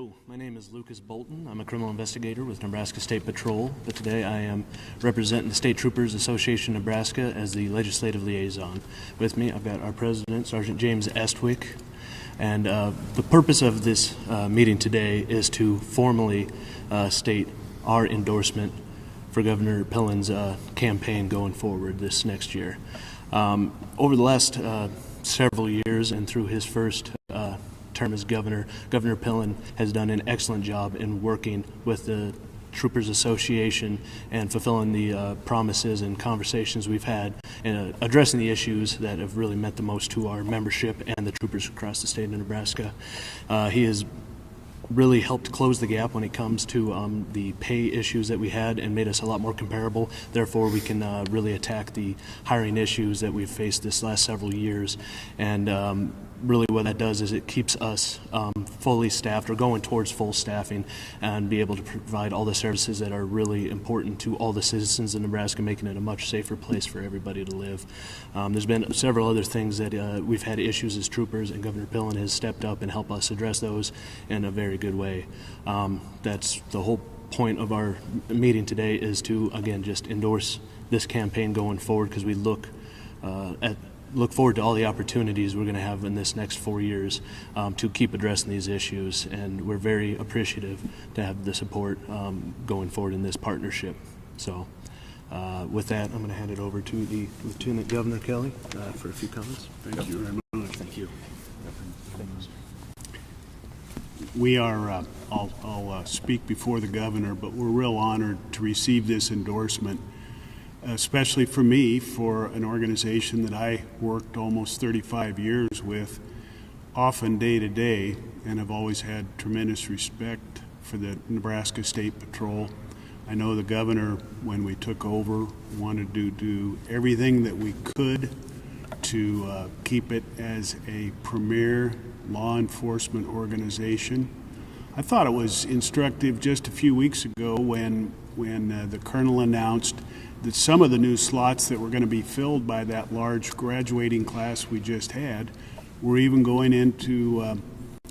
Hello, my name is Lucas Bolton. I'm a criminal investigator with Nebraska State Patrol, but today I am representing the State Troopers Association of Nebraska as the legislative liaison. With me, I've got our president, Sergeant James Estwick, and the purpose of this meeting today is to formally state our endorsement for Governor Pillen's campaign going forward this next year. Over the last several years and through his first term as governor, Governor Pillen has done an excellent job in working with the Troopers Association and fulfilling the promises and conversations we've had and addressing the issues that have really meant the most to our membership and the troopers across the state of Nebraska. He has really helped close the gap when it comes to the pay issues that we had and made us a lot more comparable. Therefore, we can really attack the hiring issues that we've faced this last several years. And really what that does is it keeps us fully staffed or going towards full staffing and be able to provide all the services that are really important to all the citizens of Nebraska, making it a much safer place for everybody to live. There's been several other things that we've had issues as troopers, and Governor Pillen has stepped up and helped us address those in a very good way. That's the whole point of our meeting today, is to, again, just endorse this campaign going forward, because we look forward to all the opportunities we're going to have in this next 4 years to keep addressing these issues, and we're very appreciative to have the support going forward in this partnership. So with that, I'm going to hand it over to the Lieutenant Governor Kelly for a few comments. Thank you very much. Thank you. We are, I'll speak before the governor, but we're real honored to receive this endorsement, especially for me, for an organization that I worked almost 35 years with, often day to day, and I've always had tremendous respect for the Nebraska State Patrol. I know the governor, when we took over, wanted to do everything that we could to keep it as a premier law enforcement organization. I thought it was instructive just a few weeks ago when the colonel announced that some of the new slots that were going to be filled by that large graduating class we just had were even going into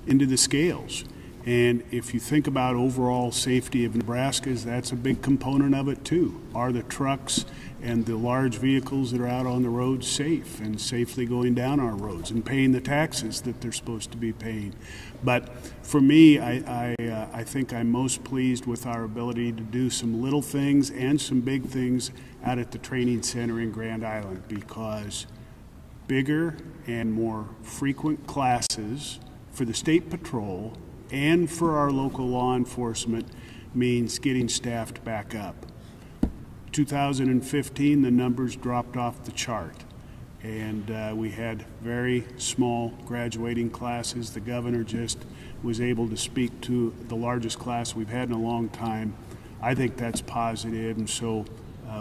the scales. And if you think about overall safety of Nebraska's, that's a big component of it too. Are the trucks and the large vehicles that are out on the road safe and safely going down our roads and paying the taxes that they're supposed to be paying? But for me, I think I'm most pleased with our ability to do some little things and some big things out at the training center in Grand Island, because bigger and more frequent classes for the State Patrol and for our local law enforcement means getting staffed back up. 2015, the numbers dropped off the chart, and we had very small graduating classes. The governor just was able to speak to the largest class we've had in a long time. I think that's positive, and so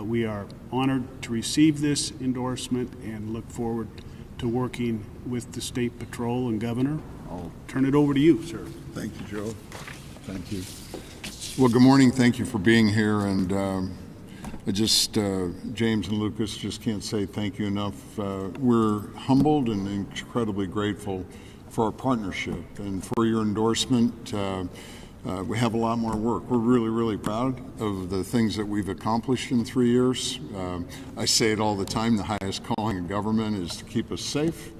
we are honored to receive this endorsement and look forward to working with the State Patrol and Governor. I'll turn it over to you, sir. Thank you, Joe. Thank you. Well, good morning. Thank you for being here. And James and Lucas, just can't say thank you enough. We're humbled and incredibly grateful for our partnership and for your endorsement. We have a lot more work. We're really, really proud of the things that we've accomplished in 3 years. I say it all the time, the highest calling of government is to keep us safe.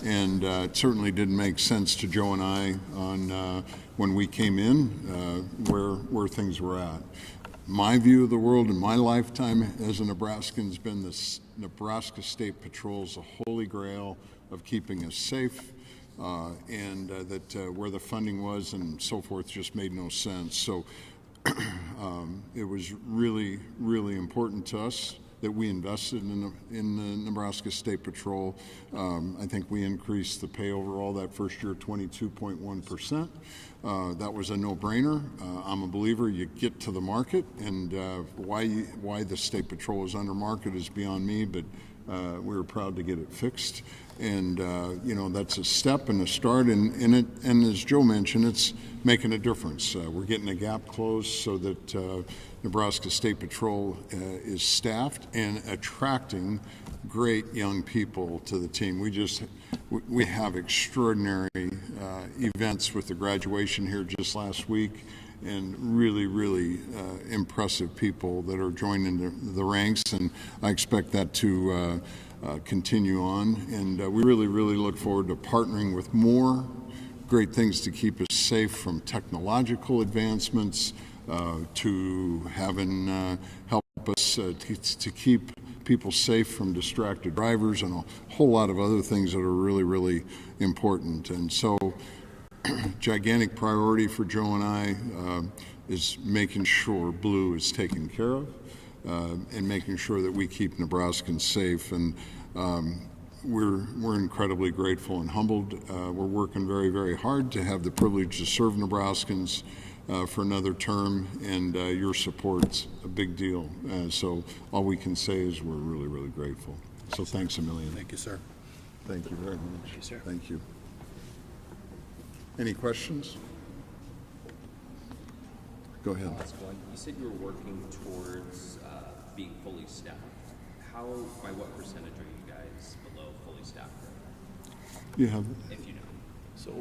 And it certainly didn't make sense to Joe and I on when we came in where things were at. My view of the world in my lifetime as a Nebraskan has been this Nebraska State Patrol's the holy grail of keeping us safe, and that where the funding was and so forth just made no sense. So it was really, really important to us that we invested in the Nebraska State Patrol. I think we increased the pay overall that first year 22.1%. That was a no-brainer. I'm a believer you get to the market, and why the State Patrol is under market is beyond me, but we were proud to get it fixed. And that's a step and a start, and as Joe mentioned, it's making a difference. We're getting a gap closed so that Nebraska State Patrol is staffed and attracting great young people to the team. We have extraordinary events with the graduation here just last week, and really impressive people that are joining the ranks, and I expect that to continue on. And we really look forward to partnering with more great things to keep us safe, from technological advancements to having help us to keep people safe from distracted drivers, and a whole lot of other things that are really important. And so gigantic priority for Joe and I is making sure Blue is taken care of and making sure that we keep Nebraskans safe. And we're incredibly grateful and humbled. We're working very hard to have the privilege to serve Nebraskans for another term, and your support's a big deal. So all we can say is we're really grateful. So thanks a million. Thank you, sir. Thank you very much. Thank you, sir. Thank you. Any questions? Go ahead. Last one. You said you were working towards being fully staffed. By what percentage are you guys below fully staffed? You have. If you know. So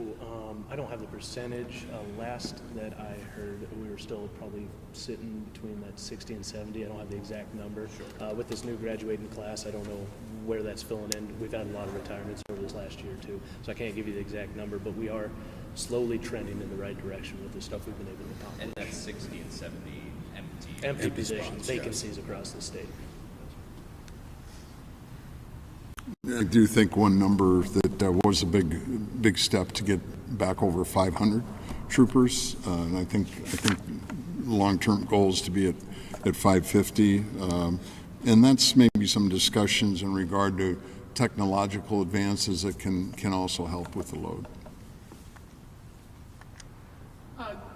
I don't have the percentage. Last that I heard, we were still probably sitting between that 60 and 70. I don't have the exact number. Sure. With this new graduating class, I don't know where that's filling in. We've had a lot of retirements over this last year too, so I can't give you the exact number, but we are slowly trending in the right direction with the stuff we've been able to accomplish. And that's 60 and 70 Empty positions, spots, vacancies across the state. I do think one number that was a big step to get back over 500 troopers, and I think long-term goal is to be at 550, and that's maybe some discussions in regard to technological advances that can also help with the load.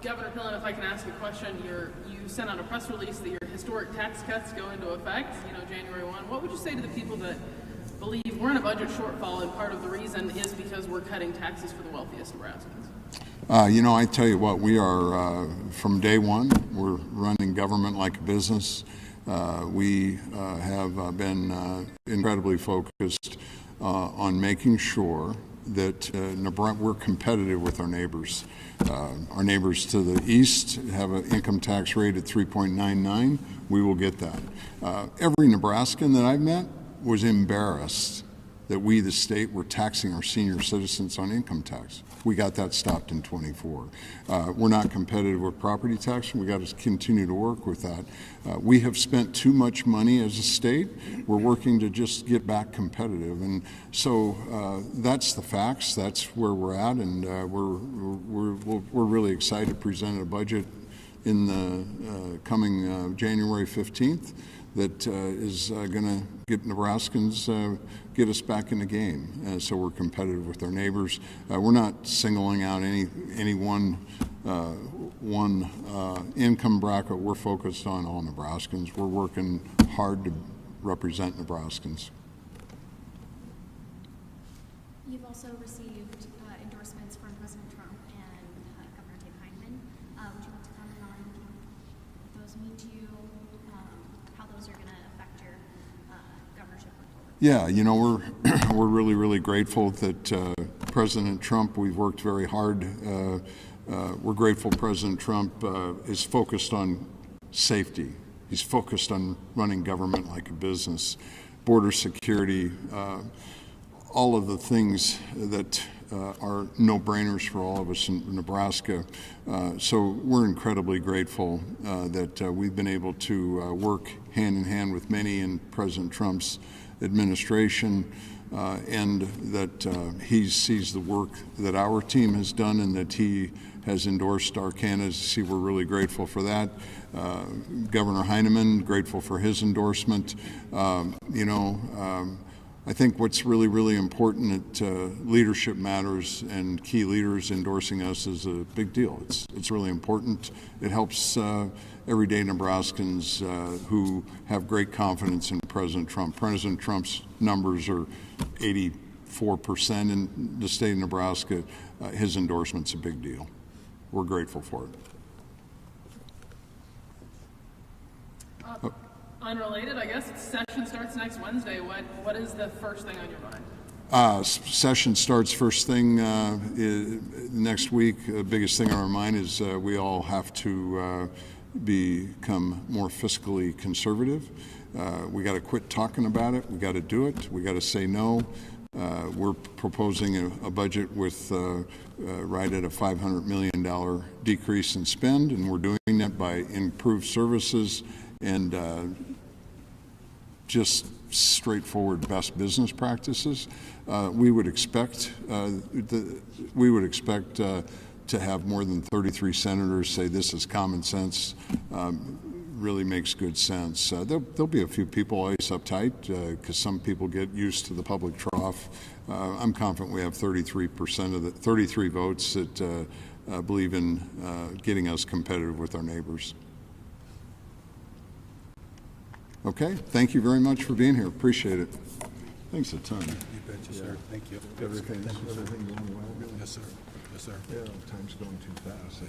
Governor Pillen, if I can ask a question, you sent out a press release that your historic tax cuts go into effect, January 1. What would you say to the people that believe we're in a budget shortfall, and part of the reason is because we're cutting taxes for the wealthiest Nebraskans? I tell you what, we are, from day one, we're running government like a business. We have been incredibly focused on making sure that we're competitive with our neighbors. Our neighbors to the east have an income tax rate at 3.99. We will get that. Every Nebraskan that I've met was embarrassed that we, the state, were taxing our senior citizens on income tax. We got that stopped in '24. We're not competitive with property tax, and we got to continue to work with that. We have spent too much money as a state. We're working to just get back competitive, and so that's the facts. That's where we're at, and we're really excited to present a budget in the coming January 15th. That is going to get Nebraskans, get us back in the game, so we're competitive with our neighbors. We're not singling out any one income bracket. We're focused on all Nebraskans. We're working hard to represent Nebraskans. You've also received endorsements from President Trump and Governor Heineman. Would you like to comment on what those mean to you? How those are going to affect your governorship going forward? Yeah, we're really grateful that President Trump, we've worked very hard. We're grateful President Trump is focused on safety. He's focused on running government like a business, border security, all of the things that are no-brainers for all of us in Nebraska. So we're incredibly grateful that we've been able to work hand in hand with many in President Trump's administration, and that he sees the work that our team has done and that he has endorsed our candidacy. We're really grateful for that. Governor Heineman, grateful for his endorsement. I think what's really important that leadership matters, and key leaders endorsing us is a big deal. It's really important. It helps everyday Nebraskans who have great confidence in President Trump. President Trump's numbers are 84% in the state of Nebraska. His endorsement's a big deal. We're grateful for it. Unrelated, I guess. Session starts next Wednesday. What is the first thing on your mind? Session starts first thing next week. The biggest thing on our mind is we all have to become more fiscally conservative. We got to quit talking about it. We got to do it. We got to say no. We're proposing a budget with right at a $500 million decrease in spend, and we're doing that by improved services and just straightforward best business practices. We would expect to have more than 33 senators say this is common sense. Really makes good sense. There'll be a few people always uptight because some people get used to the public trough. I'm confident we have 33% of the 33 votes that believe in getting us competitive with our neighbors. Okay, thank you very much for being here. Appreciate it. Thanks a ton. You betcha, sir. Thank you. Everything going well? Yes, sir. Yes, sir. Yeah, time's going too fast.